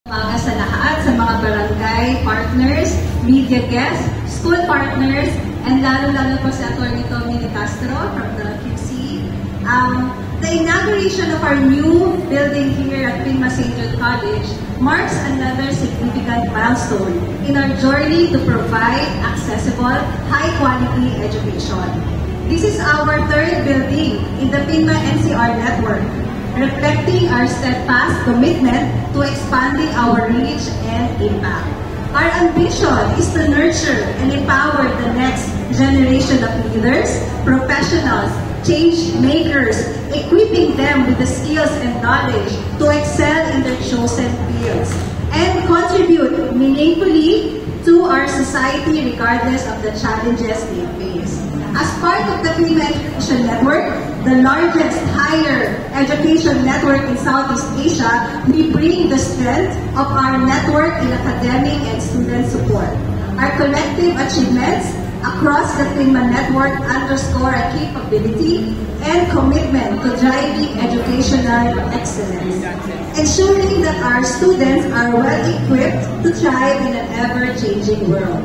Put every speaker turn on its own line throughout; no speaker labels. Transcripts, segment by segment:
Umaga sa lahat, sa mga barangay partners, media guests, school partners, and lalo-lalo po sa Atty. Tommy De Castro from the QC. The inauguration of our new building here at Pinma St. Jude College marks another significant milestone in our journey to provide accessible, high-quality education. This is our third building in the Pinma NCR network, reflecting our steadfast commitment to expanding our reach and impact. Our ambition is to nurture and empower the next generation of leaders, professionals, change makers, equipping them with the skills and knowledge to excel in their chosen fields and contribute meaningfully to our society regardless of the challenges they face. As part of the Pinma Education Network, the largest higher education network in Southeast Asia, we bring the strength of our network in academic and student support. Our collective achievements across the Pinma network underscore our capability and commitment to driving educational excellence, ensuring that our students are well equipped to thrive in an ever-changing world.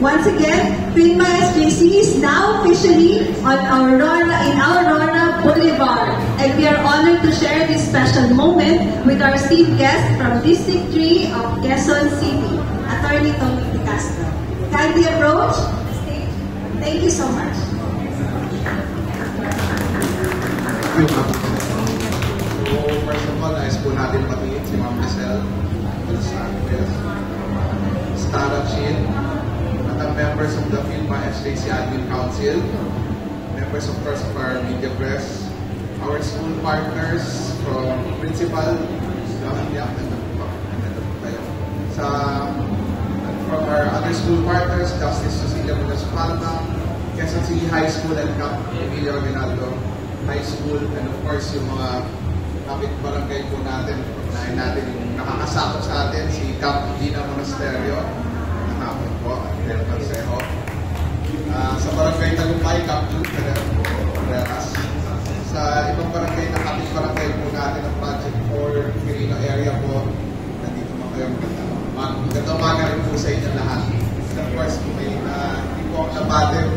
Once again, Pinma SJC is now officially on our Aurora Boulevard, and we are honored to share this special moment with our esteemed guest from District 3 of Quezon City, Atty. Tommy De Castro. Kindly approach the stage. Thank you so much.
Thank you, so, first of all, nais po natin patingin si Ma'am Lizelle Gonzalez, Startup Shield, members of the Pinma SJC Admin Council, members of course of our media press, our school partners from principal, from our other school partners, Justice Cecilia Munoz Palma, Quezon City High School and Cap Emilio Aguinaldo High School, and of course yung mga kapit-barangay po natin, unahin natin yung nakakasakot sa atin, si Cap Gina Monasterio, po, Del Consejo. Sa barangay Tagumpay, Captain Ferreras. Sa ibang barangay na kapit-barangay po natin ang Project 4 Quirino area po. Nandito mo kayo. Magandang umaga rin po sa inyo lahat. And of course, may hindi po ang labatin.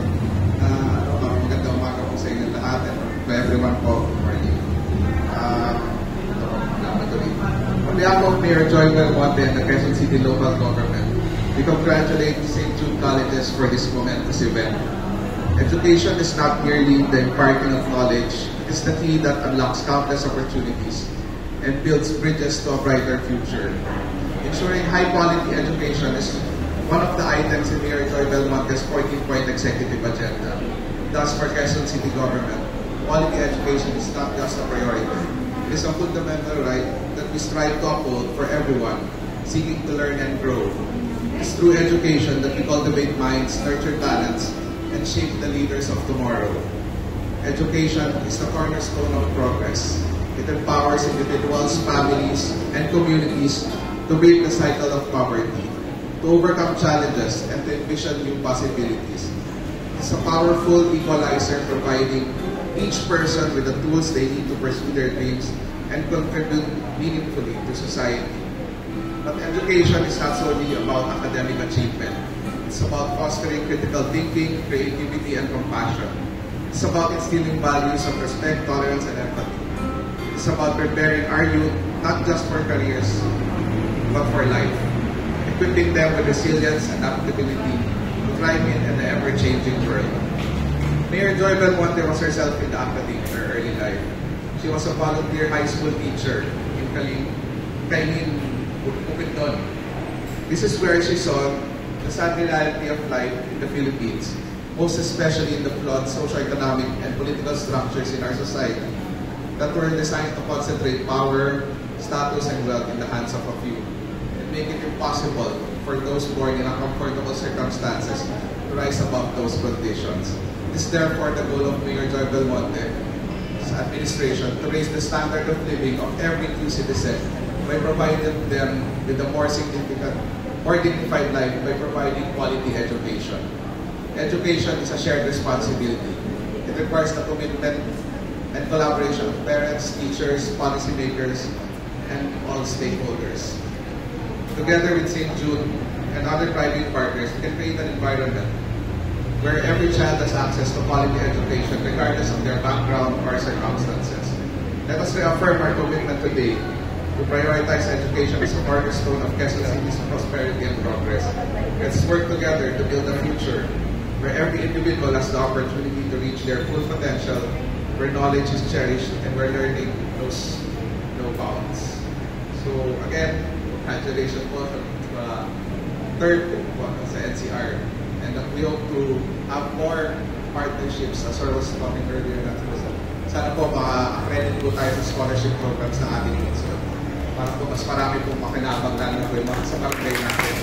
Magandang umaga po sa inyo lahat. And to everyone po, good morning. On behalf of Mayor Joy Belmonte and the Quezon City Local Government, we congratulate St. Jude Colleges for this momentous event. Education is not merely the imparting of knowledge, it is the key that unlocks countless opportunities and builds bridges to a brighter future. Ensuring high-quality education is one of the items in Mayor Joy Belmonte's 14-point executive agenda. Thus, for Quezon City Government, quality education is not just a priority. It is a fundamental right that we strive to uphold for everyone seeking to learn and grow. It's through education that we cultivate minds, nurture talents, and shape the leaders of tomorrow. Education is the cornerstone of progress. It empowers individuals, families, and communities to break the cycle of poverty, to overcome challenges, and to envision new possibilities. It's a powerful equalizer, providing each person with the tools they need to pursue their dreams and contribute meaningfully to society. But education is not solely about academic achievement. It's about fostering critical thinking, creativity, and compassion. It's about instilling values of respect, tolerance, and empathy. It's about preparing our youth not just for careers, but for life, equipping them with resilience and adaptability to thrive in an ever-changing world. Mayor Joy Belmonte was herself in the academy in her early life. She was a volunteer high school teacher in Kailin, Bukidnon. This is where she saw the sad reality of life in the Philippines, most especially in the flawed socio-economic and political structures in our society that were designed to concentrate power, status, and wealth in the hands of a few, and make it impossible for those born in uncomfortable circumstances to rise above those conditions. It is therefore the goal of Mayor Joy Belmonte's administration to raise the standard of living of every true citizen by providing them with a more dignified life by providing quality education. Education is a shared responsibility. It requires the commitment and collaboration of parents, teachers, policymakers, and all stakeholders. Together with St. Jude and other private partners, we can create an environment where every child has access to quality education regardless of their background or circumstances. Let us reaffirm our commitment today to prioritize education as a cornerstone of Quezon City's prosperity and progress. Let's work together to build a future where every individual has the opportunity to reach their full potential, where knowledge is cherished, and where learning knows no bounds. So again, congratulations po sa third po sa NCR. And we hope to have more partnerships, as I was talking earlier. Sana po maka-accredit po tayo sa scholarship programs ng ating lungsod. Para po mas marami pong makinabang lalo na po yung mga sa barangay natin.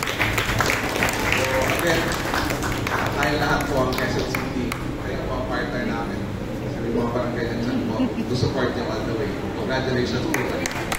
So again, tayo lahat po ang Quezon City. Kayo po ang partner namin. Sa mga barangay na dyan po, to support you all the way. Congratulations po.